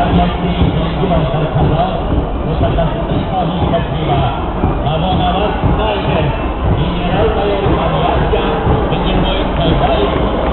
برگشته جنگی و سرکردار مشخصی خواهی کشیدن هوا نواز نایده این یرال باید مدیات کرد به جنبای تایبایی